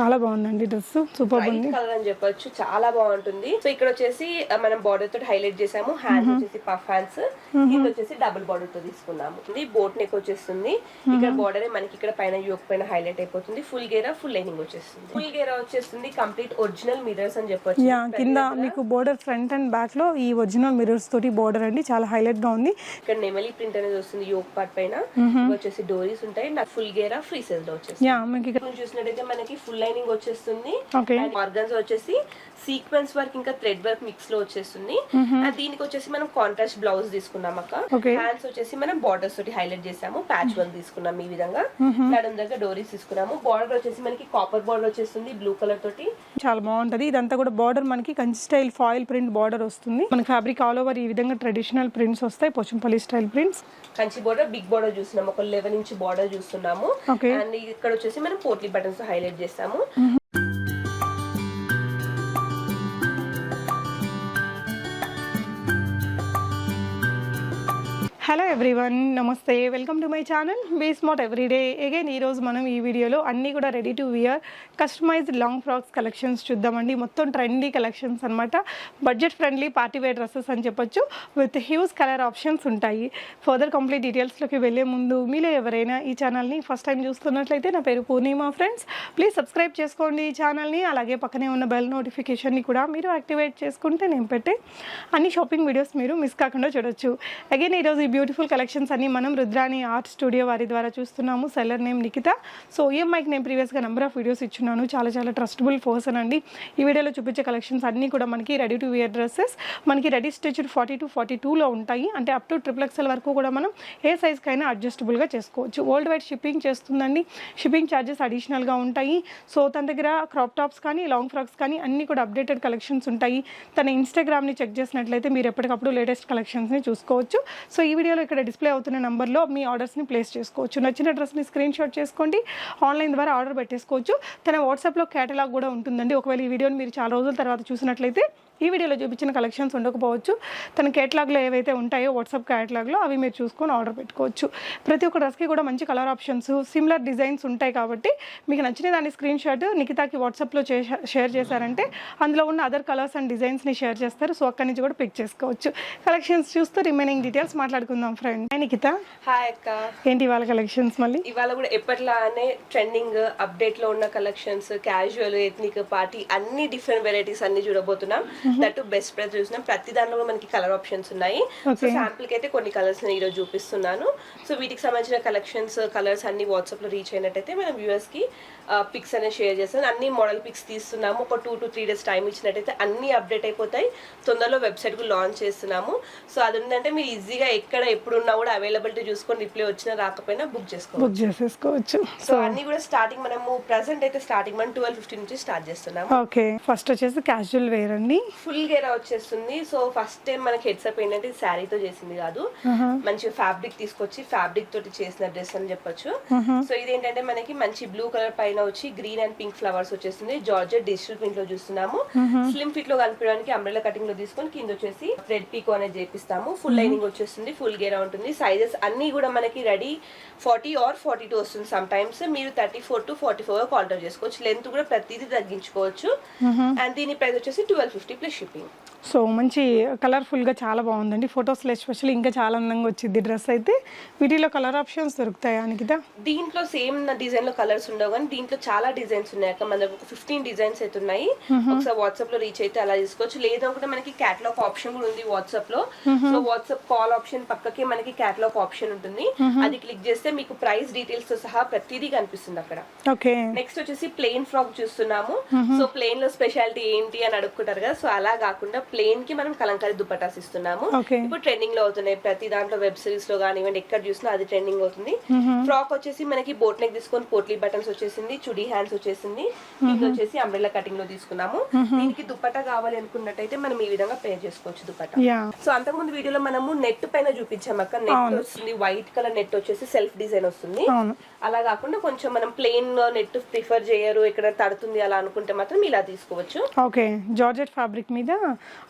చాలా బాగుందండి dress, super ఉంది. కలర్ అని చెప్పొచ్చు, చాలా బాగుంటుంది. సో ఇక్కడ వచ్చేసి మనం బార్డర్ తోటి హైలైట్ చేసాము. హ్యాండ్స్ వచ్చేసి పఫ్ హ్యాండ్స్, కింద వచ్చేసి డబుల్ బార్డర్ తో తీసుకున్నాము. ఇది బోట్ నెక్ వచ్చేస్తుంది. ఇక్కడ బార్డర్ మనకి ఇక్కడ పైన యోక్ పైన హైలైట్ అయిపోతుంది. ఫుల్ గేరా ఫుల్ లైనింగ్ వచ్చేస్తుంది. ఫుల్ గేరా వచ్చేస్తుంది కంప్లీట్ ఒరిజినల్ మిరర్స్ అని చెప్పొచ్చు. కింద మీకు బోర్డర్ ఫ్రంట్ అండ్ బ్యాక్ లో ఈ ఒరిజినల్ మిరర్స్ తోటి బోర్డర్ అండి, చాలా హైలైట్ గా ఉంది. ఇక్కడ నెమలి ప్రింట్ అనేది వస్తుంది యోక్ పార్ట్ పైన. వచ్చేసి డోరీస్ ఉంటాయి. ఫుల్ గేరా ఫ్రీ సైజ్ లో వచ్చేస్తుంది. చూసినట్టయితే మనకి ఫుల్ లైనింగ్ వచ్చేస్తుంది. ఆర్గన్స్ వచ్చేసి సీక్వెన్స్ వర్క్ ఇంకా థ్రెడ్ వర్క్ మిక్స్ లో వచ్చేస్తుంది. దీనికి వచ్చేసి మనం కాంట్రాస్ట్ బ్లౌజ్ తీసుకున్నాం అక్క. హ్యాండ్స్ వచ్చేసి మనం బార్డర్స్ తోటి హైలైట్ చేసాము. ప్యాచ్ వర్క్ తీసుకున్నాం ఈ విధంగా. నడుం దగ్గర డోరీస్ తీసుకున్నాము. బార్డర్ వచ్చేసి మనకి కాపర్ బార్డర్ వచ్చేస్తుంది బ్లూ కలర్ తోటి, చాలా బాగుంటది. ఇదంతా కూడా బార్డర్ మనకి Kanchi style foil print border వస్తుంది. మనకి ఫ్యాబ్రిక్ ఆల్ ఓవర్ ఈ విధంగా ట్రెడిషనల్ ప్రింట్స్ వస్తాయి, Pochampally style prints. Kanchi border big border చూస్తున్నాము, ఒక 11 ఇంచ్ బార్డర్ చూస్తున్నాము. అండ్ ఇక్కడ వచ్చేసి మనం పోట్లీ బటన్స్ హైలైట్ చేస్తాము. Hello everyone, namaste, welcome to my channel be smart everyday. Again ఈరోజు మనం ఈ వీడియోలో అన్నీ కూడా ready to wear customised long frocks collections చూద్దామండి. మొత్తం ట్రెండీ కలెక్షన్స్ అనమాట. Budget friendly party wear dresses అని చెప్పొచ్చు, విత్ హ్యూజ్ కలర్ ఆప్షన్స్ ఉంటాయి. ఫర్దర్ కంప్లీట్ డీటెయిల్స్లోకి వెళ్ళే ముందు మీలో ఎవరైనా ఈ ఛానల్ని ఫస్ట్ టైం చూస్తున్నట్లయితే, నా పేరు పూర్ణిమ ఫ్రెండ్స్, ప్లీజ్ సబ్స్క్రైబ్ చేసుకోండి ఈ ఛానల్ని. అలాగే పక్కనే ఉన్న బెల్ నోటిఫికేషన్ని కూడా మీరు యాక్టివేట్ చేసుకుంటే నేను పెట్టే అన్ని షాపింగ్ వీడియోస్ మీరు మిస్ కాకుండా చూడొచ్చు. అగైన్ ఈరోజు బ్యూటిఫుల్ కలెక్షన్స్ అన్ని మనం రుద్రాణి ఆర్ట్ స్టూడియో వారి ద్వారా చూస్తున్నాము. Seller name Nikhita. సో ఈఎంఐకి నేను ప్రీవియస్గా నెంబర్ ఆఫ్ వీడియోస్ ఇచ్చున్నాను. చాలా ట్రస్టబుల్ పర్సన్ అండి. ఈ వీడియోలో చూపించే కలెక్షన్స్ అన్నీ కూడా మనకి రెడీ టు వేర్ డ్రెస్సెస్, మనకి రెడీ స్టిచ్డ్ 40 to 42లో ఉంటాయి. అంటే అప్ టు XXL వరకు కూడా మనం ఏ సైజ్కైనా అడ్జస్టబుల్గా చేసుకోవచ్చు. వరల్డ్ వైడ్ షిప్పింగ్ చేస్తుందండి. షిప్పింగ్ ఛార్జెస్ అడిషనల్గా ఉంటాయి. సో తన దగ్గర క్రాప్ టాప్స్ కానీ లాంగ్ ఫ్రాక్స్ కానీ అన్నీ కూడా అప్డేటెడ్ కలెక్షన్స్ ఉంటాయి. తన ఇన్స్టాగ్రామ్ని చెక్ చేసినట్లయితే మీరు ఎప్పటికప్పుడు లేటెస్ట్ కలెక్షన్స్ని చూసుకోవచ్చు. సో ఈ వీడియోలో ఇక్కడ డిస్ప్లే అవుతున్న నెంబర్లో మీ ఆర్డర్స్ని ప్లేస్ చేసుకోవచ్చు. నచ్చిన డ్రెస్ని స్క్రీన్ షాట్ చేసుకోండి, ఆన్లైన్ ద్వారా ఆర్డర్ పెట్టేసుకోవచ్చు. తన వాట్సాప్లో కేటలాగ్ కూడా ఉంటుందండి. ఒకవేళ ఈ వీడియోని మీరు చాలా రోజుల తర్వాత చూసినట్లయితే ఈ వీడియోలో చూపించిన కలెక్షన్స్ ఉండకపోవచ్చు. తన కేటలాగ్లో ఏవైతే ఉంటాయో వాట్సాప్ కేటలాగ్లో అవి మీరు చూసుకొని ఆర్డర్ పెట్టుకోవచ్చు. ప్రతి ఒక్క డ్రెస్కి కూడా మంచి కలర్ ఆప్షన్స్, సిమిలర్ డిజైన్స్ ఉంటాయి. కాబట్టి మీకు నచ్చిన దాని స్క్రీన్ షాట్ నిఖితాకి వాట్సాప్లో షేర్ చేశారంటే అందులో ఉన్న అదర్ కలర్స్ అండ్ డిజైన్స్ని షేర్ చేస్తారు. సో అక్కడి నుంచి కూడా పిక్ చేసుకోవచ్చు. కలెక్షన్స్ చూస్తూ రిమైనింగ్ డీటెయిల్స్ మాట్లాడుకుందాం ఫ్రెండ్. హాయ్ నిఖిత. హాయ్ అక్క. ఏంటి ఇవాళ కలెక్షన్స్? మళ్ళీ ఇవాళ కూడా ఎప్పట్లానే ట్రెండింగ్ అప్డేట్ లో ఉన్న కలెక్షన్స్, క్యాజువల్, ఎథ్నిక్, పార్టీ అన్ని డిఫరెంట్ వెరైటీస్ అన్ని చూడబోతున్నాం. దట్ బెస్ట్ ప్రైస్ చూసినాం. ప్రతి దాంట్లో కూడా మనకి కలర్ ఆప్షన్స్ ఉన్నాయి. సో శాంపుల్ కి అయితే కొన్ని కలర్స్ నేను ఈరోజు చూపిస్తున్నాను. సో వీటికి సంబంధించిన కలెక్షన్స్, కలర్స్ అన్ని వాట్సాప్ లో రీచ్ అయినట్టయితే మనం వ్యూవర్స్ కి పిక్స్ అనేది షేర్ చేస్తాం. అన్ని మోడల్ పిక్స్ తీస్తున్నాము. ఒక 2 to 3 days టైం ఇచ్చినట్టయితే అన్ని అప్డేట్ అయిపోతాయి. తొందరలో వెబ్సైట్ కు లాంచ్ చేస్తున్నాము. సో అది ఉందంటే మీరు ఈజీగా ఎక్కడ ఎప్పుడున్నా కూడా అవైలబిలిటీ చూసుకొని రిప్లై వచ్చినా రాకపోయినా బుక్ చేసుకోవచ్చు. సో అన్ని కూడా స్టార్టింగ్ మనము ప్రెసెంట్ అయితే స్టార్టింగ్ మనం 12:50 నుంచి స్టార్ట్ చేస్తున్నాము. ఓకే, ఫస్ట్ వచ్చేసి క్యాజువల్ వేర్ అండి. ఫుల్ గేరా వచ్చేస్తుంది. సో ఫస్ట్ టైం మనకి హెడ్సప్ ఏంటంటే శారీతో చేసింది కాదు, మంచి ఫ్యాబ్రిక్ తీసుకొచ్చి ఫ్యాబ్రిక్ తోటి చేసిన డ్రెస్ అని చెప్పొచ్చు. సో ఇదేంటంటే మనకి మంచి బ్లూ కలర్ పైన వచ్చి గ్రీన్ అండ్ పింక్ ఫ్లవర్స్ వచ్చేస్తుంది. జార్జెట్ డిజిటల్ ప్రింట్ లో చూస్తున్నాము. స్లిమ్ ఫిట్ లో కనిపించడానికి అంబ్రెల్లా కటింగ్ లో తీసుకొని కింద వచ్చేసి థ్రెడ్ పీకో అనేది చేపిస్తాము. ఫుల్ లైనింగ్ వచ్చేస్తుంది. ఫుల్ గేరా ఉంటుంది. సైజెస్ అన్ని కూడా మనకి రెడీ 40 or 42 వస్తుంది. సమ్ టైమ్స్ మీరు 34 to 44 ఆర్డర్ చేసుకోవచ్చు. లెంత్ కూడా ప్రతిదీ తగ్గించుకోవచ్చు. అండ్ దీని ప్రైస్ వచ్చేసి 1250 ప్లస్ షిప్పింగ్. సో మంచి కలర్ఫుల్గా చాలా బాగుందండి. ఫొటోస్లో ఎస్పెషల్లీ ఇంకా చాలా అందంగా వచ్చింది డ్రెస్ అయితే. వీటిలో కలర్ ఆప్షన్స్ దొరుకుతాయా అనికిదా? దీంట్లో సేమ్ డిజైన్ లో కలర్స్ ఉండవు కానీ దీంట్లో చాలా డిజైన్స్ ఉన్నాయి. మన దగ్గర 15 డిజైన్స్ అయితే ఉన్నాయి. ఒకసారి వాట్సాప్ లో రీచ్ అయితే అలా తీసుకోవచ్చు. లేదనుకుంటే మనకి క్యాటలాగ్ ఆప్షన్ కూడా ఉంది వాట్సాప్ లో. సో వాట్సాప్ కాల్ ఆప్షన్ పక్కకి మనకి క్యాటలాగ్ ఆప్షన్ ఉంటుంది. అది క్లిక్ చేస్తే మీకు ప్రైస్ డీటెయిల్స్ తో సహా ప్రతిదీ కనిపిస్తుంది అక్కడ. ఓకే, నెక్స్ట్ వచ్చేసి ప్లెయిన్ ఫ్రాక్ చూస్తున్నాము. సో ప్లెయిన్ లో స్పెషాలిటీ ఏంటి అని అడుగుకుంటారు కదా. సో అలా కాకుండా ప్లెయిన్ కి మనం కలంకారీ దుపట్టాస్ ఇస్తున్నాము. ఇప్పుడు ట్రెండింగ్ లో అవుతున్నాయి. ప్రతి దాంట్లో వెబ్ సిరీస్ లో కానివ్వండి ఎక్కడ చూసినా అది ట్రెండింగ్ అవుతుంది. ఫ్రాక్ వచ్చేసి మనకి బోట్ నెక్ తీసుకొని పోట్లీ బటన్స్ వచ్చేసింది. చుడీ హ్యాండ్స్ వచ్చేసింది. ఇది వచ్చేసి అంబ్రెల్లా కటింగ్ లో తీసుకున్నాము. దీనికి దుపట్టా కావాలి అనుకున్నట్టయితే మనం ఈ విధంగా పేర్ చేసుకోవచ్చు దుపట్టా. సో అంతకుముందు వీడియోలో మనము నెట్ పైన చూపించాము అక్క. నెట్ వస్తుంది, వైట్ కలర్ నెట్ వచ్చేసి సెల్ఫ్ డిజైన్ వస్తుంది. అలా కాకుండా కొంచెం మనం ప్లెయిన్ నెట్ ప్రిఫర్ చేయరు, ఇక్కడ తడుతుంది అలా అనుకుంటే మాత్రం ఇలా తీసుకోవచ్చు. ఓకే, జార్జెట్ ఫ్యాబ్రిక్ ఫ్యాబ్రిక్ మీద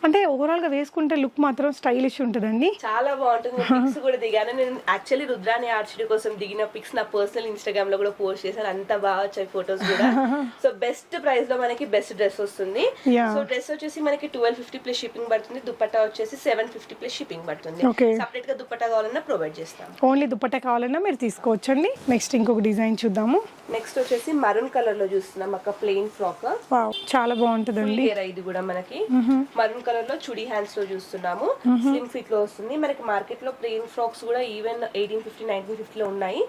అంటే ఓవరాల్ గా వేసుకుంటే లుక్ మాత్రం స్టైలిష్ ఉంటుందండి. చాలా బాగుంటుంది. పిక్స్ కూడా దిగాను నేను. యాక్చువల్లీ రుద్రాని ఆర్చిడి కోసం దిగిన పిక్స్ నా పర్సనల్ ఇన్స్టాగ్రామ్ లో కూడా పోస్ట్ చేశాను. అంత బాగా వచ్చాయి ఫొటోస్ కూడా. సో బెస్ట్ ప్రైస్ లో మనకి బెస్ట్ డ్రెస్ వస్తుంది. సో డ్రెస్ వచ్చేసి మనకి 1250 ప్లస్ షిప్పింగ్ పడుతుంది. దుపట్టా వచ్చేసి 750 ప్లస్ షిప్పింగ్ పడుతుంది. సెపరేట్ గా దుపట్టా కావాలన్నా ప్రొవైడ్ చేస్తాం. ఓన్లీ దుపట్టా కావాలన్నా మీరు తీసుకోవచ్చండి. నెక్స్ట్ ఇంకొక డిజైన్ చూద్దాము. నెక్స్ట్ వచ్చేసి మరూన్ కలర్ లో చూస్తున్నాం అక్క, ప్లెయిన్ ఫ్రాక్. చాలా బాగుంటుందండి. ఇది కూడా మనకి మరూన్ కలర్ లో చుడీ హ్యాండ్స్ లో చూస్తున్నాము. స్లిమ్ ఫిట్ లో వస్తుంది. మనకి మార్కెట్ లో ప్లెయిన్ ఫ్రాక్స్ కూడా ఈవెన్ 1850 1950 లో ఉన్నాయి.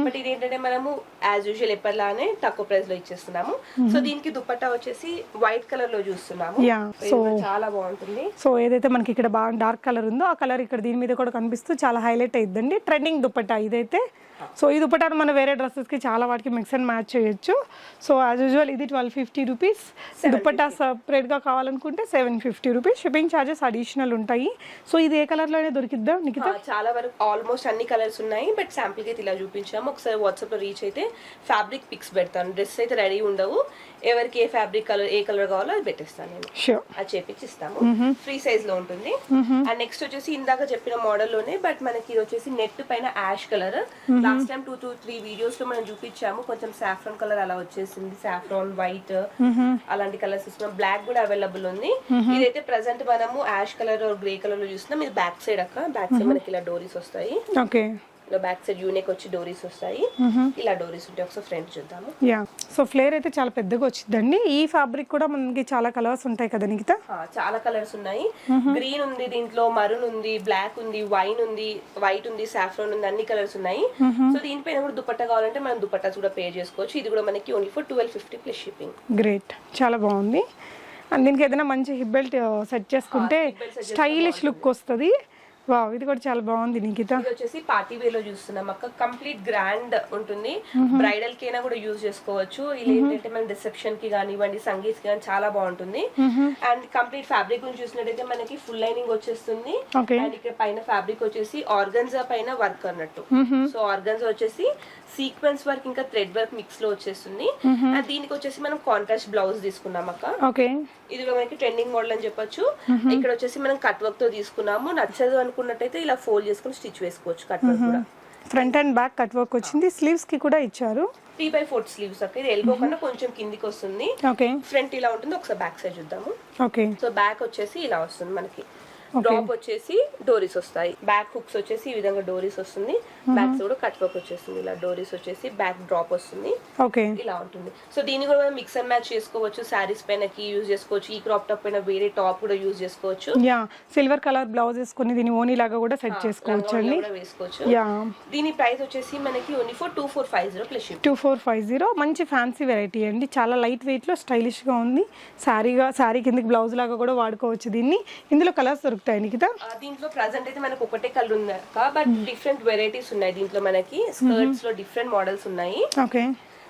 బట్ ఇది ఏంటంటే మనము యాజ్ యూజువల్ ఎప్పటిలానే తక్కువ ప్రైస్ లో ఇచ్చేస్తున్నాము. సో దీనికి దుపట్టా వచ్చేసి వైట్ కలర్ లో చూస్తున్నాము. సో చాలా బాగుంటుంది. సో ఏదైతే మనకి ఇక్కడ బాగా డార్క్ కలర్ ఉందో ఆ కలర్ ఇక్కడ దీని మీద కూడా కనిపిస్తూ చాలా హైలైట్ అయిద్దండి. ట్రెండింగ్ దుపట్టా ఇదైతే. సో ఈ దుపట్టాను మనం వేరే డ్రెస్సెస్కి చాలా వాటికి మిక్స్ అండ్ మ్యాచ్ చేయొచ్చు. సో యాజ్ యూజువల్ ఇది 1250 రూపీస్. దుపట్టా సపరేట్గా కావాలనుకుంటే 750 రూపీస్. షిప్పింగ్ ఛార్జెస్ అడిషనల్ ఉంటాయి. సో ఇది ఏ కలర్లో అయినా దొరికిద్దా నిఖిత? చాలా వరకు ఆల్మోస్ట్ అన్ని కలర్స్ ఉన్నాయి. బట్ శాంపుల్కి అయితే ఇలా చూపించాము. ఒకసారి వాట్సాప్లో రీచ్ అయితే ఫ్యాబ్రిక్ పిక్స్ పెడతాను. డ్రెస్ అయితే రెడీ ఉండవు. ఎవరికి ఏ ఫ్యాబ్రిక్ కలర్ ఏ కలర్ కావాలో అది పెట్టేస్తాను నేను. అది చేపించి ఇస్తాము. ఫ్రీ సైజ్ లో ఉంటుంది. అండ్ నెక్స్ట్ వచ్చేసి ఇందాక చెప్పిన మోడల్ లోనే బట్ మనకి ఇది వచ్చేసి నెట్ పైన ash colour. Last time 2 to 3 videos లో మనం చూపించాము. కొంచెం సాఫ్రాన్ కలర్ అలా వచ్చేసింది. సాఫ్రాన్, వైట్ అలాంటి కలర్స్ ఇస్తున్నాం. బ్లాక్ కూడా అవైలబుల్ ఉంది. ఇదైతే ప్రెసెంట్ మనము యాష్ కలర్ గ్రే కలర్ లో చూస్తున్నాం. ఇది బ్యాక్ సైడ్ అక్క. బ్యాక్ సైడ్ మనకి ఇలా డోరీస్ వస్తాయి. ఓకే. ఇలా బ్యాక్ సైడ్ యూనిక్ వచ్చి డోరీస్ వస్తాయి. ఇలా డోరీస్ ఉంటాయి. ఒకసారి ఫ్రంట్ చూద్దాము. సో ఫ్లేర్ అయితే చాలా పెద్దగా వచ్చిందండి. ఈ ఫ్యాబ్రిక్ కూడా మనకి చాలా కలర్స్ ఉంటాయి కదా నిఖిత? చాలా కలర్స్ ఉన్నాయి. గ్రీన్ ఉంది, దీంట్లో మరూన్ ఉంది, బ్లాక్ ఉంది, వైన్ ఉంది, వైట్ ఉంది, సాఫ్రాన్ ఉంది, అన్ని కలర్స్ ఉన్నాయి. సో దీనిపైన కూడా దుపట్టా కావాలంటే మనం దుపట్టాస్ కూడా పే చేసుకోవచ్చు. ఇది కూడా మనకి only for 1250 plus shipping. Great, చాలా బాగుంది. అండ్ దీనికి ఏదైనా మంచి హిప్ బెల్ట్ సెట్ చేసుకుంటే స్టైలిష్ లుక్ వస్తుంది. వావ్, ఇది కూడా చాలా బాగుంది నిఖిత. ఇది వచ్చేసి పార్టీ వేర్ లో చూస్తున్నాం అక్క. కంప్లీట్ గ్రాండ్ ఉంటుంది. బ్రైడల్ కైనా కూడా యూజ్ చేసుకోవచ్చు. ఇది ఏంటంటే మన రిసెప్షన్ కి కానివ్వండి, సంగీత్ కి కానీ చాలా బాగుంటుంది. అండ్ కంప్లీట్ ఫ్యాబ్రిక్ గురించి చూసినట్టయితే మనకి ఫుల్ లైనింగ్ వచ్చేస్తుంది. అండ్ ఇక్కడ పైన ఫ్యాబ్రిక్ వచ్చేసి ఆర్గన్జా పైన వర్క్ అన్నట్టు. సో ఆర్గన్జా వచ్చేసి సీక్వెన్స్ వర్క్ ఇంకా థ్రెడ్ వర్క్ మిక్స్ లో వచ్చేస్తుంది. అండ్ దీనికి వచ్చేసి మనం కాంట్రాస్ట్ బ్లౌజ్ తీసుకున్నాం అక్క. ఇది కూడా మనకి ట్రెండింగ్ మోడల్ అని చెప్పొచ్చు. ఇక్కడ వచ్చేసి మనం కట్ వర్క్ తో తీసుకున్నాము. నచ్చదు అనుకున్నట్టయితే ఇలా ఫోల్డ్ చేసుకుని స్టిచ్ వేసుకోవచ్చు. కట్ వర్క్ కూడా front and back cut work వచ్చింది. స్లీవ్స్ కి కూడా ఇచ్చారు. 3/4 స్లీవ్స్ అక్క. ఇది ఎల్బో కన్నా కొంచెం కిందికి వస్తుంది. ఫ్రంట్ ఇలా ఉంటుంది. ఒకసారి బ్యాక్ సైడ్ చూద్దాము. సో బ్యాక్ వచ్చేసి ఇలా వస్తుంది మనకి. డ్రాప్ వచ్చేసి డోరీస్ వస్తాయి. బ్యాక్ హుక్స్ వచ్చేసి ఈ విధంగా డోరీస్ వస్తుంది. బ్యాక్ సైడ్ కట్ వర్క్ వచ్చేస్తుంది. ఇలా డోరీస్ వచ్చేసి బ్యాక్ డ్రాప్ వస్తుంది. ఇలా ఉంటుంది. సో దీన్ని కూడా మనం మిక్స్ అండ్ మ్యాచ్ చేసుకోవచ్చు. శారీస్ పైన యూజ్ చేసుకోవచ్చు. ఈ క్రాప్ టాప్ పైన వేరే టాప్ కూడా యూజ్ చేసుకోవచ్చు. సిల్వర్ కలర్ బ్లౌజ్ వేసుకొని దీని ఓనీ లాగా కూడా సెట్ చేసుకోవచ్చు అండి. వేసుకోవచ్చు. దీని ప్రైస్ వచ్చేసి మనకి ఓన్లీ ఫర్ 2450 ప్లస్ షిప్. 2450. మంచి ఫ్యాన్సీ వెరైటీ అండి. చాలా లైట్ వెయిట్ లో స్టైలిష్ గా ఉంది. శారీ కిందకి బ్లౌజ్ లాగా కూడా వాడుకోవచ్చు దీన్ని. ఇందులో కలర్స్ దొరుకుతాయి నిఖిత? దీంట్లో ప్రెసెంట్ అయితే మనకు ఒకటే కలర్ ఉంది బట్ డిఫరెంట్ వెరైటీస్ ఉన్నాయి. దీంట్లో మనకి స్కర్ట్స్ లో డిఫరెంట్ మోడల్స్ ఉన్నాయి.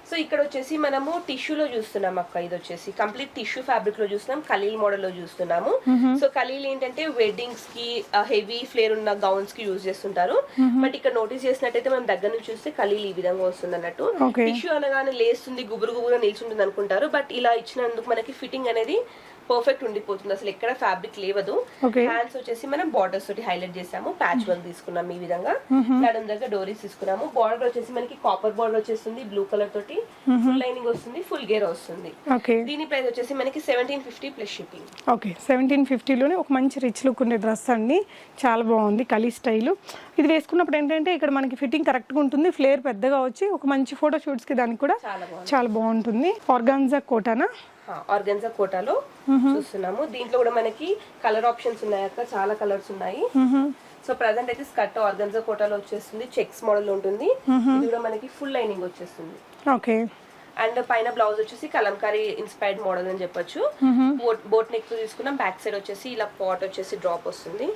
సో ఇక్కడ వచ్చేసి మనము టిష్యూలో చూస్తున్నాం అక్క. ఇది వచ్చేసి కంప్లీట్ టిష్యూ ఫ్యాబ్రిక్ లో చూస్తున్నాం. కలీల్ మోడల్ లో చూస్తున్నాము. సో కలీల్ ఏంటంటే వెడ్డింగ్స్ కి హెవీ ఫ్లేర్ ఉన్న గౌన్స్ కి యూజ్ చేస్తుంటారు. బట్ ఇక్కడ నోటీస్ చేసినట్టయితే మనం దగ్గర నుంచి చూస్తే కలీల్ ఈ విధంగా వస్తుంది అన్నట్టు. టిష్యూ అనగానే లేస్తుంది, గుబురు గుబురుగా నిల్చుంటుంది అనుకుంటారు. బట్ ఇలా ఇచ్చినందుకు మనకి ఫిట్టింగ్ అనేది పర్ఫెక్ట్ ఉండిపోతుంది. అసలు ఎక్కడ ఫ్యాబ్రిక్ లేవదు. హ్యాండ్స్ వచ్చేసి మనం బార్డర్స్ తోటి హైలైట్ చేసాము. ప్యాచ్ వర్క్ తీసుకున్నాం ఈ విధంగా. నడుం దగ్గర డోరీస్ తీసుకున్నాము. బార్డర్ వచ్చేసి మనకి కాపర్ బార్డర్ వచ్చేస్తుంది. బ్లూ కలర్ తోటి ఫుల్ లైనింగ్ వస్తుంది. ఫుల్ గేర్ వస్తుంది. దీని ప్రైస్ వచ్చేసి మనకి 1750 ప్లస్ షిప్పింగ్. 1750 లోనే ఒక మంచి రిచ్ లుక్ ఉండే డ్రెస్ అండి. చాలా బాగుంది కలీ స్టైల్. ఇది వేసుకున్నప్పుడు ఏంటంటే ఇక్కడ మనకి ఫిట్టింగ్ కరెక్ట్ గా ఉంటుంది. ఫ్లేర్ పెద్దగా వచ్చి ఒక మంచి ఫోటో షూట్స్ కి దానికి కూడా చాలా బాగుంటుంది. ఆర్గాన్జా కోటానా? ఆర్గన్జా కోటాలో చూస్తున్నాము. దీంట్లో కూడా మనకి కలర్ ఆప్షన్స్ ఉన్నాయి అక్క. చాలా కలర్స్ ఉన్నాయి. సో ప్రెసెంట్ అయితే స్కర్ట్ ఆర్గన్జా కోటాలో వచ్చేస్తుంది. చెక్స్ మోడల్ ఉంటుంది. ఇది కూడా మనకి ఫుల్ లైనింగ్ వచ్చేస్తుంది. అండ్ పైన బ్లౌజ్ వచ్చేసి కలంకారీ ఇన్స్పైర్డ్ మోడల్ అని చెప్పొచ్చు. బోట్ నెక్ తో తీసుకున్నాం. బ్యాక్ సైడ్ వచ్చేసి ఇలా పాట్ వచ్చేసి డ్రాప్ వస్తుంది.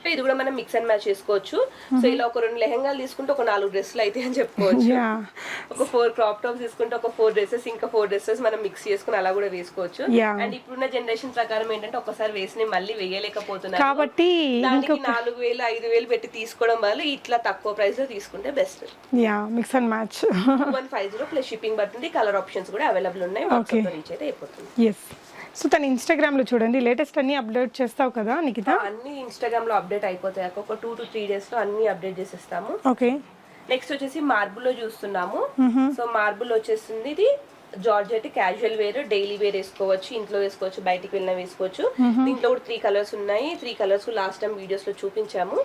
సో ఇది కూడా మనం మిక్స్ అండ్ మ్యాచ్ చేసుకోవచ్చు. సో ఇలా ఒక 2 లెహంగాలు తీసుకుంటే ఒక 4 డ్రెస్సులు అయితే అని చెప్పుకోవచ్చు. ఒక 4 క్రాప్ టాప్స్ తీసుకుంటే ఒక 4 డ్రెస్సెస్ ఇంకా 4 డ్రెస్సెస్ మనం మిక్స్ చేసుకుని అలా కూడా వేసుకోవచ్చు. అండ్ ఇప్పుడున్న జనరేషన్ ప్రకారం ఏంటంటే ఒకసారి వేసి మళ్ళీ వేయలేకపోతున్నారు కాబట్టి దానికి 4000 5000 పెట్టి తీసుకోవడం వల్ల ఇట్లా తక్కువ ప్రైస్ లో తీసుకుంటే best. Mix and match 2150 plus shipping పడుతుంది. కలర్ ఆప్షన్స్ కూడా అవైలబుల్ ఉన్నాయి. వాట్సాప్ లో రీచ్ అయితే అయిపోతుంది. సో తన ఇన్స్టాగ్రామ్లో చూడండి లేటెస్ట్ అన్ని అప్లోడ్ చేస్తావు కదా నిఖిత? అన్ని ఇన్స్టాగ్రామ్ లో అప్డేట్ అయిపోతాయి ఒక 2 to 3 days లో అన్ని అప్డేట్ చేసేస్తాము. ఓకే. నెక్స్ట్ వచ్చేసి మార్బుల్ లో చూస్తున్నాము. సో మార్బుల్ వచ్చేసింది ఇది georgette casual wear, daily wear వేసుకోవచ్చు, ఇంట్లో వేసుకోవచ్చు, బయటికి వెళ్ళినా వేసుకోవచ్చు. దీంట్లో కూడా 3 కలర్స్ ఉన్నాయి. 3 కలర్స్ లాస్ట్ టైం వీడియోస్ లో చూపించాము.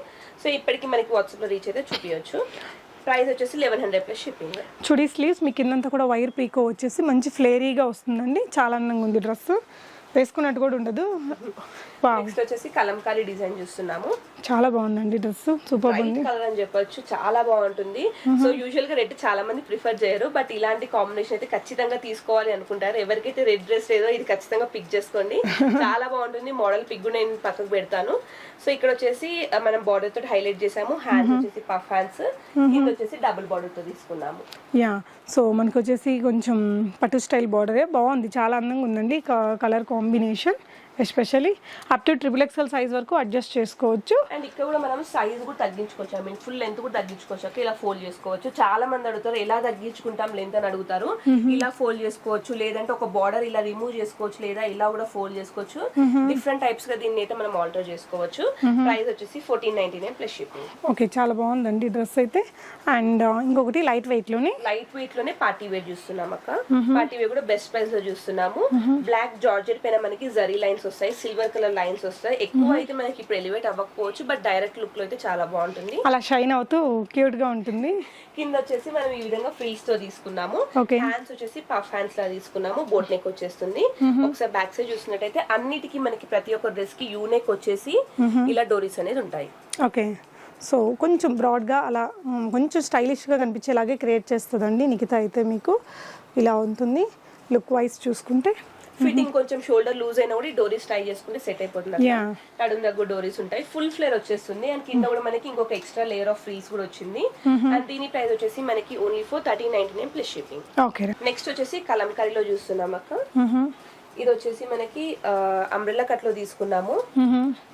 సో ఇప్పటికి మనకి వాట్సాప్ లో రీచ్ అయితే చూపించవచ్చు. ప్రైస్ వచ్చేసి 1100 ప్లస్ షిప్పింగ్. చుడీ స్లీవ్స్ మీకు కిందంతా కూడా వైర్ పీకో వచ్చేసి మంచి ఫ్లేరీగా వస్తుందండి. చాలా అందంగా ఉంది డ్రెస్, వేసుకున్నట్టు కూడా ఉండదు. నెక్స్ట్ వచ్చేసి కలంకారీ డిజైన్ చూస్తున్నాము. చాలా బాగుందండి డ్రెస్, సూపర్ ఉంది. కలర్ అని చెప్పొచ్చు, చాలా బాగుంటుంది. సో యూజువల్ గా రెడ్ చాలా మంది ప్రిఫర్ చేయరు, బట్ ఇలాంటి కాంబినేషన్ అయితే ఖచ్చితంగా తీసుకోవాలి అనుకుంటారు. ఎవరికైతే రెడ్ డ్రెస్ లేదో ఇది ఖచ్చితంగా పిక్ చేసుకోండి. చాలా బాగుంటుంది. మోడల్ పిక్ కూడా నేను పక్కకు పెడతాను. సో ఇక్కడ వచ్చేసి మనం బార్డర్ తోటి హైలైట్ చేసాము. హ్యాండ్స్ వచ్చేసి పఫ్ హ్యాండ్స్, ఇది వచ్చేసి డబుల్ బార్డర్ తో తీసుకున్నాము. యా, సో మనకు వచ్చేసి కొంచెం పట్టు స్టైల్ బార్డరే బాగుంది, చాలా అందంగా ఉందండి. Colour combination especially up to XXL size వరకు అడ్జస్ట్ చేసుకోవచ్చు. అండ్ ఇక్కడ కూడా మనం సైజ్ కూడా తగ్గించుకోవచ్చు. ఐ మీన్ ఫుల్ లెంత్ కూడా తగ్గించుకోవచ్చు. ఇలా ఫోల్డ్ చేసుకోవచ్చు. చాలా మంది అడుగుతారు ఎలా తగ్గించుకుంటాం లెంత్ అని అడుగుతారు. ఇలా ఫోల్డ్ చేసుకోవచ్చు, లేదంటే ఒక బార్డర్ ఇలా రిమూవ్ చేసుకోవచ్చు, లేదా ఇలా కూడా ఫోల్డ్ చేసుకోవచ్చు. డిఫరెంట్ టైప్స్ గా దీన్ని అయితే మనం ఆల్టర్ చేసుకోవచ్చు. ప్రైస్ వచ్చేసి 1499 ప్లస్ షిప్పింగ్. ఓకే, చాలా బాగుందండి డ్రెస్ అయితే. అండ్ ఇంకొకటి లైట్ వెయిట్ లోనే పార్టీ వేర్ చూస్తున్నాం అక్క. పార్టీ వేర్ కూడా బెస్ట్ ప్రైస్ లో చూస్తున్నాము. బ్లాక్ జార్జెట్ పైన మనకి జరీ లైన్స్ వస్తాయి, సిల్వర్ కలర్ లైన్స్ వస్తాయి. ఎక్కువ అయితే మనకి ఇప్పుడు ఎలివేట్ అవ్వకపోవచ్చు, బట్ డైరెక్ట్ లుక్ లో అయితే చాలా బాగుంటుంది. అలా షైన్ అవుతూ క్యూట్ గా ఉంటుంది. కింద వచ్చేసి మనం ఈ విధంగా ఫ్రీస్ తో తీసుకున్నాము. హ్యాండ్స్ వచ్చేసి పఫ్ హ్యాండ్స్ లా తీసుకున్నాము. బోట్ నెక్ వచ్చేస్తుంది. ఒకసారి బ్యాక్ సైడ్ చూసినట్టయితే అన్నిటికీ మనకి ప్రతి ఒక్క డ్రెస్ కి యూ నెక్ వచ్చేసి ఇలా డోరీస్ అనేది ఉంటాయి. ఓకే, సో కొంచెం బ్రాడ్గా అలా కొంచెం స్టైలిష్గా కనిపించేలాగే క్రియేట్ చేస్తుందండి నిఖిత అయితే. మీకు ఇలా ఉంటుంది లుక్ వైజ్ చూసుకుంటే. ఫిట్టింగ్ కొంచెం షోల్డర్ లూజ్ అయినా కూడా డోరీస్ ట్రై చేసుకుంటే సెట్ అయిపోతుంది. నడుము దగ్గర డోరీస్ ఉంటాయి. ఫుల్ ఫ్లేర్ వచ్చేస్తుంది. అండ్ కింద కూడా మనకి ఇంకొక ఎక్స్ట్రా లేయర్ ఆఫ్ ఫ్రీస్ కూడా వచ్చింది. అండ్ దీని ప్రైస్ వచ్చేసి మనకి only for 1399 plus shipping. Okay. Next వచ్చేసి కలంకారీలో చూస్తున్నాం అక్క. ఇది వచ్చేసి మనకి అంబ్రెల్లా కట్ లో తీసుకున్నాము.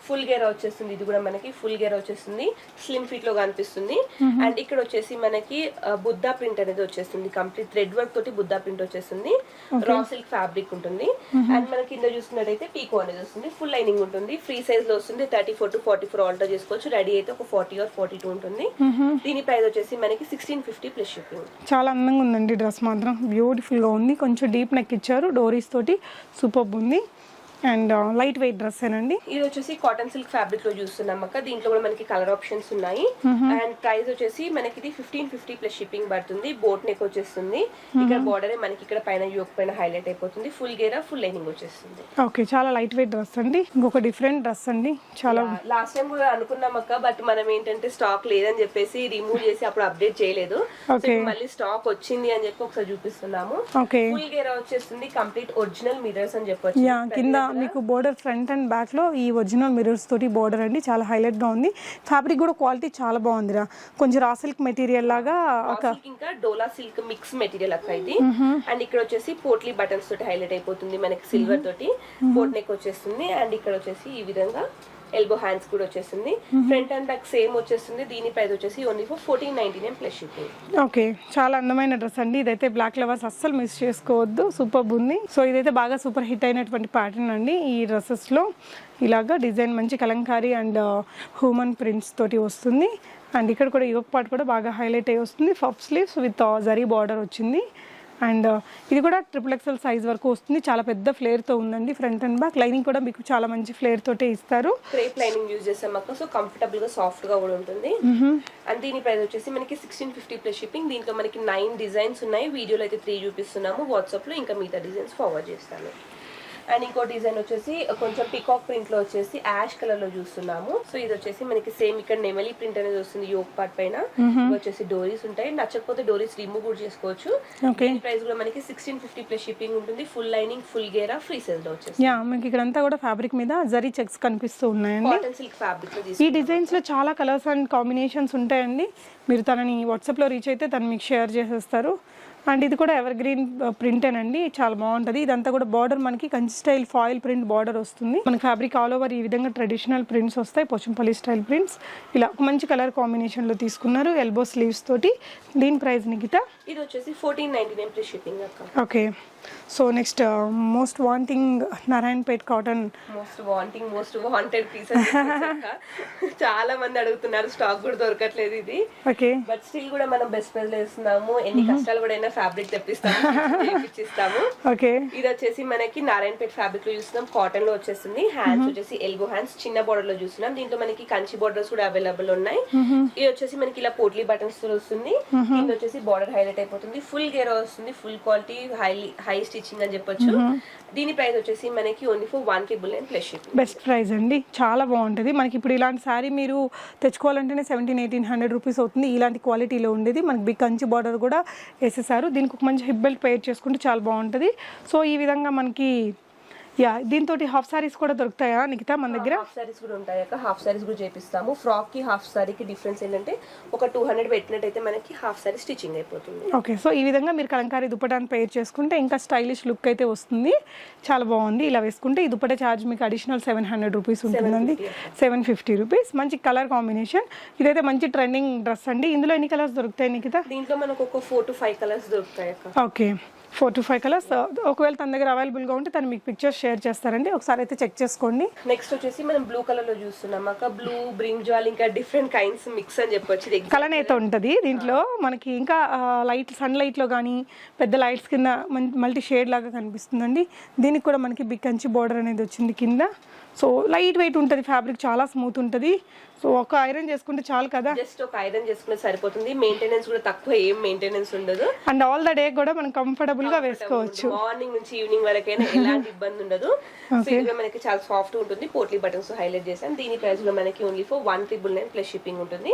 ఫుల్ గేర్ వచ్చేస్తుంది. ఇది కూడా మనకి ఫుల్ గేర్ వచ్చేస్తుంది. స్లిమ్ ఫిట్ లో కనిపిస్తుంది. అండ్ ఇక్కడ వచ్చేసి మనకి బుద్ధా ప్రింట్ అనేది వచ్చేస్తుంది. కంప్లీట్ థ్రెడ్ వర్క్ తోటి బుద్ధా ప్రింట్ వచ్చేస్తుంది. రా సిల్క్ ఫ్యాబ్రిక్ ఉంటుంది. అండ్ మన కింద చూస్తున్నట్టయితే పీకో అనేది వస్తుంది. ఫుల్ లైనింగ్ ఉంటుంది. ఫ్రీ సైజ్ లో వస్తుంది. 34 to 44 ఆల్టర్ చేసుకోవచ్చు. రెడీ అయితే ఒక 40 or 42 ఉంటుంది. దీని ప్రైస్ వచ్చేసి మనకి 1650 ప్లస్ షిప్పింగ్. చాలా అందంగా ఉందండి డ్రెస్, మాత్రం బ్యూటిఫుల్ గా ఉంది. కొంచెం డీప్ నెక్ ఇచ్చారు, డోరీస్ తోటి సూపర్ ఉంది. అండ్ లైట్ వెయిట్ డ్రెస్ ఏనండి. ఇది వచ్చేసి కాటన్ సిల్క్ ఫ్యాబ్రిక్ లో చూస్తున్నాం అక్క. దీంట్లో కూడా మనకి కలర్ ఆప్షన్స్ ఉన్నాయి. అండ్ ప్రైస్ వచ్చేసి మనకి ఇది 1550 ప్లస్ షిప్పింగ్ పడుతుంది. బోట్ నెక్ వచ్చేస్తుంది. ఇక్కడ బార్డర్ మనకి ఇక్కడ పైన యోక్ పైన హైలైట్ అయిపోతుంది. ఫుల్ గేరా ఫుల్ లైనింగ్ వచ్చేస్తుంది. ఓకే, చాలా లైట్ వెయిట్ డ్రెస్ అండి. ఇంకొక డిఫరెంట్ డ్రెస్ అండి. చాలా లాస్ట్ టైం కూడా అనుకున్నాం అక్క, బట్ మనం ఏంటంటే స్టాక్ లేదని చెప్పేసి రిమూవ్ చేసి అప్పుడు అప్డేట్ చేయలేదు. మళ్ళీ స్టాక్ వచ్చింది అని చెప్పి ఒకసారి చూపిస్తున్నాము. ఫుల్ గేరా వచ్చేస్తుంది. కంప్లీట్ ఒరిజినల్ మిర్రర్స్ అని చెప్పొచ్చు. కింద మీకు బోర్డర్ ఫ్రంట్ అండ్ బ్యాక్ లో ఈ ఒరిజినల్ మిర్రర్స్ తోటి బోర్డర్ అండి. చాలా హైలైట్ గా ఉంది. ఫ్యాబ్రిక్ కూడా క్వాలిటీ చాలా బాగుందిరా. కొంచెం రా సిల్క్ మెటీరియల్ లాగా, ఇంకా డోలా సిల్క్ మిక్స్ మెటీరియల్ అక్క ఇది. అండ్ ఇక్కడ వచ్చేసి పోట్లీ బటన్స్ తోటి హైలైట్ అయిపోతుంది. మనకి సిల్వర్ తోటి బోట్ నెక్ వచ్చేస్తుంది. అండ్ ఇక్కడ వచ్చేసి ఈ విధంగా ఎల్బో హ్యాండ్స్ కూడా వచ్చేస్తుంది. ఫ్రంట్ అండ్ బ్యాక్ సేమ్ వచ్చేస్తుంది. దీని ప్రైస్ వచ్చేసి only for 1499 plus shipping. Okay, చాలా అందమైన డ్రెస్ అండి. ఇదైతే బ్లాక్ లవర్స్ అస్సలు మిస్ చేసుకోవద్దు, సూపర్ ఉంది. సో ఇదైతే బాగా సూపర్ హిట్ అయినటువంటి ప్యాటర్న్ అండి. ఈ డ్రెస్సెస్ లో ఇలాగా డిజైన్ మంచి కలంకారీ అండ్ హ్యూమన్ ప్రింట్స్ తోటి వస్తుంది. అండ్ ఇక్కడ కూడా యోక్ పార్ట్ కూడా బాగా హైలైట్ అయ్యి వస్తుంది. Puff sleeves with zari border వచ్చింది. అండ్ ఇది కూడా XXL సైజ్ వరకు వస్తుంది. చాలా పెద్ద ఫ్లేర్ తో ఉందండి. ఫ్రంట్ అండ్ బ్యాక్ లైనింగ్ కూడా మీకు చాలా మంచి ఫ్లేర్ తోటే ఇస్తారు. క్రేప్ లైనింగ్ యూజ్ చేసాం అక్క. సో కంఫర్టబుల్ గా సాఫ్ట్ గా కూడా ఉంటుంది. అండ్ దీని ప్రైస్ వచ్చేసి మనకి 1650 ప్లస్ షిప్పింగ్. దీంట్లో మనకి 9 డిజైన్స్ ఉన్నాయి. వీడియోలో అయితే 3 చూపిస్తున్నాము. వాట్సాప్ లో ఇంకా మిగతా డిజైన్స్ ఫార్వర్డ్ చేస్తాను. అండ్ ఇంకో డిజైన్ వచ్చేసి కొంచెం పికాక్ ప్రింట్ లో వచ్చేసి యాష్ కలర్ లో చూస్తున్నాము. సో ఇది వచ్చేసి మనకి సేమ్ ఇక్కడ నెమలి ప్రింట్ అనేది వస్తుంది. యోక్ పార్ట్ పైన వచ్చేసి డోరీస్ ఉంటాయి. నచ్చకపోతే డోరీస్ రిమూవ్ కూడా చేసుకోవచ్చు. దీని ప్రైస్ కూడా మనకి 1650 ప్లస్ షిప్పింగ్ ఉంటుంది. ఫుల్ లైనింగ్ ఫుల్ గేరా ఫ్రీ సైజ్ లో వచ్చేసి. మీకు ఇక్కడంతా కూడా ఫ్యాబ్రిక్ మీద జరీ చెక్స్ కనిపిస్తూ ఉన్నాయండి. కాటన్ సిల్క్ ఫ్యాబ్రిక్ లో ఈ డిజైన్స్ లో చాలా కలర్స్ అండ్ కాంబినేషన్స్ ఉంటాయండి. మీరు తనని వాట్సాప్ లో రీచ్ అయితే తను మీకు షేర్ చేసేస్తారు. అండ్ ఇది కూడా ఎవర్ గ్రీన్ ప్రింట్ అండి, చాలా బాగుంటుంది. ఇదంతా కూడా బార్డర్ మనకి Kanchi style foil print border వస్తుంది. మనకి ఫ్యాబ్రిక్ ఆల్ ఓవర్ ఈ విధంగా ట్రెడిషనల్ ప్రింట్స్ వస్తాయి. పోచంపల్లి స్టైల్ ప్రింట్స్ ఇలా మంచి కలర్ కాంబినేషన్ లో తీసుకున్నారు. ఎల్బో స్లీవ్స్ తోటి. దీని ప్రైస్ నిఖిత ఇది వచ్చేసి 1499 ప్లస్ షిప్పింగ్ అక్క. Okay. So next most wanting Narayanpet cotton. Most wanted pieces. చాలా మంది అడుగుతున్నారు, స్టాక్ కూడా దొరకట్లేదు ఇది. ఓకే, బట్ స్టిల్ కూడా మనం బెస్ట్ ప్రైస్ లో ఇస్తున్నాము. ఎన్ని కష్టాలు కూడా అయినా ఫ్యాబ్రిక్ తెప్పిస్తాము, చేపిస్తాము. ఓకే, ఇది వచ్చేసి మనకి నారాయణపేట్ ఫ్యాబ్రిక్ లో చూస్తున్నాం, కాటన్ లో వచ్చేస్తుంది. హ్యాండ్స్ వచ్చేసి ఎల్బో హ్యాండ్స్, చిన్న బార్డర్ లో చూస్తున్నాం. దీంట్లో మనకి కంచి బార్డర్స్ కూడా అవైలబుల్ ఉన్నాయి. ఇది వచ్చేసి మనకి ఇలా పోట్లీ బటన్స్ తో వస్తుంది. కింద వచ్చేసి బార్డర్ హైలైట్ అయిపోతుంది. ఫుల్ గేర్ వస్తుంది, ఫుల్ క్వాలిటీ, హై స్టిచ్చింగ్ అని చెప్పొచ్చు. దీని ప్రైస్ వచ్చేసి మనకి only for 1,999 plus shipping. Best price అండి, చాలా బాగుంటుంది. మనకి ఇప్పుడు ఇలాంటి శారీ మీరు తెచ్చుకోవాలంటేనే 1,700-1,800 రూపీస్ అవుతుంది. ఇలాంటి క్వాలిటీలో ఉండేది. మనకి బిగ్ కంచి బార్డర్ కూడా వేసేసారు. దీనికి ఒక మంచి హిప్ బెల్ట్ పేర్ చేసుకుంటే చాలా బాగుంటుంది. సో ఈ విధంగా మనకి దీంతో హాఫ్ సారీస్ కూడా దొరుకుతాయా నిఖిత మన దగ్గర? హాఫ్ సారీస్ కూడా ఉంటాయి అక్క, హాఫ్ సారీస్ కూడా చేపిస్తాము. ఫ్రాక్ కి హాఫ్ సారీకి డిఫరెన్స్ ఏంటంటే ఒక 200 పెట్టినట్టయితే మనకి హాఫ్ సారీ స్టిచ్చింగ్ అయిపోతుంది. ఓకే, సో ఈ విధంగా మీరు కలంకారీ దుపటాన్ని పేర్ చేసుకుంటే ఇంకా స్టైలిష్ లుక్ అయితే వస్తుంది. చాలా బాగుంది. ఇలా వేసుకుంటే ఈ దుపటా ఛార్జ్ మీకు అడిషనల్ 700 రూపీస్ ఉంటుందండి. 750 రూపీస్. మంచి కలర్ కాంబినేషన్. ఇదైతే మంచి ట్రెండింగ్ డ్రెస్ అండి. ఇందులో ఎన్ని కలర్స్ దొరుకుతాయి నిఖిత? దీంట్లో మనకు ఒక 4 to 5 కలర్స్ దొరుకుతాయి అక్క. Okay, 4 to 5 colours. ఒకవేళ తన దగ్గర అవైలబుల్గా ఉంటే తను మీకు పిక్చర్స్ షేర్ చేస్తారండి, ఒకసారి అయితే చెక్ చేసుకోండి. నెక్స్ట్ వచ్చేసి మనం బ్లూ కలర్ లో చూస్తున్నాం అక్క. బ్లూ, బ్రింజాల్, ఇంకా డిఫరెంట్ కైండ్స్ మిక్స్ అని చెప్పొచ్చు. కలర్ అయితే ఉంటుంది దీంట్లో మనకి. ఇంకా లైట్ సన్ లైట్లో కానీ పెద్ద లైట్స్ కింద మల్టీ షేడ్ లాగా కనిపిస్తుందండి. దీనికి కూడా మనకి బిగ్ కంచి బార్డర్ అనేది వచ్చింది కింద. సో లైట్ వెయిట్ ఉంటుంది, ఫ్యాబ్రిక్ చాలా స్మూత్ ఉంటుంది. సో ఒక ఐరన్ చేసుకుంటే చాలు కదా, జస్ట్ ఒక ఐరన్ చేసుకుంటే సరిపోతుంది. మెయింటెనెన్స్ కూడా తక్కువ, ఏం మెయింటెనెన్స్ ఉండదు. అండ్ ఆల్ ద డే కూడా మనం కంఫర్టబుల్ గా వేసుకోవచ్చు. మార్నింగ్ నుంచి ఈవినింగ్ వరకైనా ఎలాంటి ఇబ్బంది ఉండదు. సో ఇది మనకి చాలా సాఫ్ట్ ఉంటుంది. పోట్లీ బటన్స్ హైలైట్ చేసాం. దీని ప్రైస్ కూడా మనకి ఓన్లీ ఫర్ 1,999 ప్లస్ షిప్పింగ్ ఉంటుంది.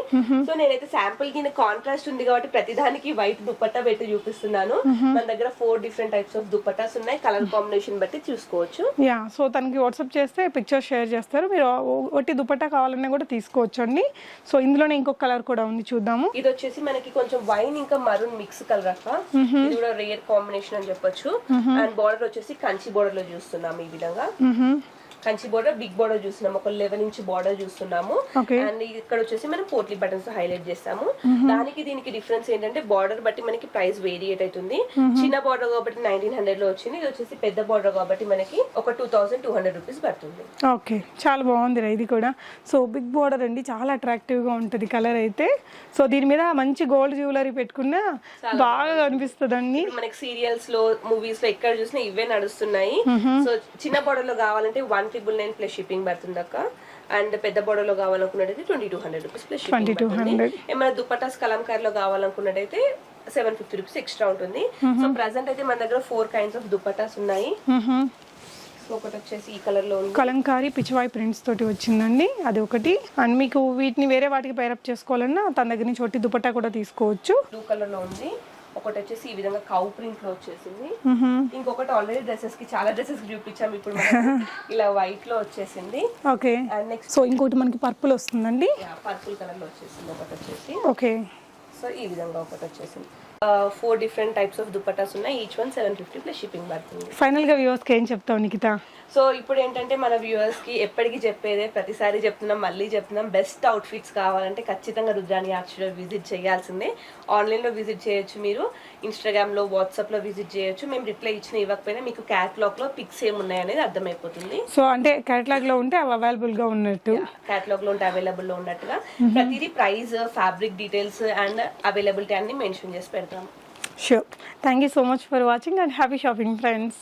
సో నేనైతే శాంపుల్ కి కాంట్రాస్ట్ ఉంది కాబట్టి ప్రతిదానికి వైట్ దుపట్టా పెట్టి చూపిస్తున్నాను. మన దగ్గర 4 డిఫరెంట్ టైప్స్ ఆఫ్ దుపట్టాస్ ఉన్నాయి. కలర్ కాంబినేషన్ బట్టి చూసుకోవచ్చు. సో తనకి వాట్సాప్ చేస్తే పిక్చర్ షేర్ చేస్తారు. మీరు ఒట్టి దుపట్టా కావాలన్నా కూడా తీసుకోవచ్చు అండి. సో ఇందులోనే ఇంకొక కలర్ కూడా ఉంది, చూద్దాము. ఇది వచ్చేసి మనకి కొంచెం వైన్ ఇంకా మరూన్ మిక్స్ కలర్ అక్క. ఇది కూడా రేర్ కాంబినేషన్ అని చెప్పొచ్చు. అండ్ బార్డర్ వచ్చేసి కంచి బార్డర్ లో చూస్తున్నాం. ఈ విధంగా కంచి బోర్డర్, బిగ్ బోర్డర్ చూస్తున్నాము. ఒక 11 ఇంచ్ బార్డర్ చూస్తున్నాము. అండ్ ఇక్కడ వచ్చేసి మనం పోట్లీ బటన్స్ హైలైట్ చేస్తాము. దానికి దీనికి డిఫరెన్స్ ఏంటంటే బార్డర్ బట్టి మనకి ప్రైస్ వేరియేట్ అవుతుంది. చిన్న బార్డర్ కాబట్టి 1,900 లో వచ్చింది. ఇది వచ్చేసి పెద్ద బార్డర్ కాబట్టి మనకి ఒక 2,200 రూపీస్ పడుతుంది. ఓకే, చాలా బాగుంది ఇది కూడా. సో బిగ్ బార్డర్ అండి, చాలా అట్రాక్టివ్ గా ఉంటుంది కలర్ అయితే. సో దీని మీద మంచి గోల్డ్ జ్యువెలరీ పెట్టుకున్నా బాగా కనిపిస్తుంది అండి. మనకి సీరియల్స్ లో, మూవీస్ లో ఎక్కడ చూసినా ఇవే నడుస్తున్నాయి. సో చిన్న బార్డర్ లో కావాలంటే 1,999 ప్లస్ షిప్పింగ్ పడుతుంది అక్క. అండ్ పెద్ద బోర్డర్ లో కావాలనుకున్నట్టయితే 2,200 రూపీస్ ప్లస్ షిప్పింగ్ పడుతుంది. ఏమైనా దుపట్టాస్ కలంకారీలో కావాలనుకున్నట్టయితే 750 రూపీస్ ఎక్స్ట్రా ఉంటుంది. సో ప్రెసెంట్ అయితే మన దగ్గర 4 కైండ్స్ ఆఫ్ దుపట్టాస్ ఉన్నాయి. సో ఒకటి వచ్చేసి ఈ కలర్ లో ఉంది, కలంకారీ పిచ్చివాయి ప్రింట్స్ తోటి వచ్చిందండి, అది ఒకటి. అండ్ మీకు వీటిని వేరే వాటికి పైరప్ చేసుకోవాలన్నా తన దగ్గర నుంచి ఒట్టి దుపట్టా కూడా తీసుకోవచ్చు. బ్లూ కలర్ లో ఉంది. ఒకటి వచ్చేసి ఈ విధంగా కౌ ప్రింట్ లో వచ్చేసింది. ఇంకొకటి ఆల్రెడీ డ్రెస్సెస్ కి, చాలా డ్రెస్సెస్ కి చూపించాము. ఇప్పుడు ఇలా వైట్ లో వచ్చేసింది. ఓకే, అండ్ నెక్స్ట్ సో ఇంకోటి మనకి పర్పుల్ వస్తుందండి, పర్పుల్ కలర్ లో వచ్చేసింది ఒకటి వచ్చేసి. ఓకే, సో ఈ విధంగా ఒకటి వచ్చేసింది. 4 డిఫరెంట్ టైప్స్ ఆఫ్ దుపట్టాస్ ఉన్నాయి. ఈచ్ వన్ 750 ప్లస్ షిప్పింగ్ పడుతుంది. ఫైనల్ గా వ్యూవర్స్ కి ఏం చెప్తావు నిఖిత? సో ఇప్పుడు ఏంటంటే మన వ్యూవర్స్ కి ఎప్పటికీ చెప్పేదే, ప్రతిసారి చెప్తున్నాం, మళ్ళీ చెప్తున్నాం, బెస్ట్ అవుట్ఫిట్స్ కావాలంటే ఖచ్చితంగా రుద్రాణి ఆర్ట్ స్టూడియో విజిట్ చేయాల్సిందే. ఆన్లైన్లో విజిట్ చేయొచ్చు, మీరు ఇన్స్టాగ్రామ్లో, వాట్సాప్లో విజిట్ చేయొచ్చు. మేము రిప్లై ఇచ్చిన ఇవ్వకపోయినా మీకు క్యాటలాగ్లో పిక్స్ ఏమున్నాయి అనేది అర్థమైపోతుంది. సో అంటే క్యాటలాగ్లో ఉంటే అవి అవైలబుల్గా ఉన్నట్టు, క్యాటలాగ్లో ఉంటే అవైలబుల్లో ఉన్నట్టుగా ప్రతిదీ price, fabric details and availability అన్ని మెన్షన్ చేసి పెడతాం. Sure. Thank you so much for watching and happy shopping friends.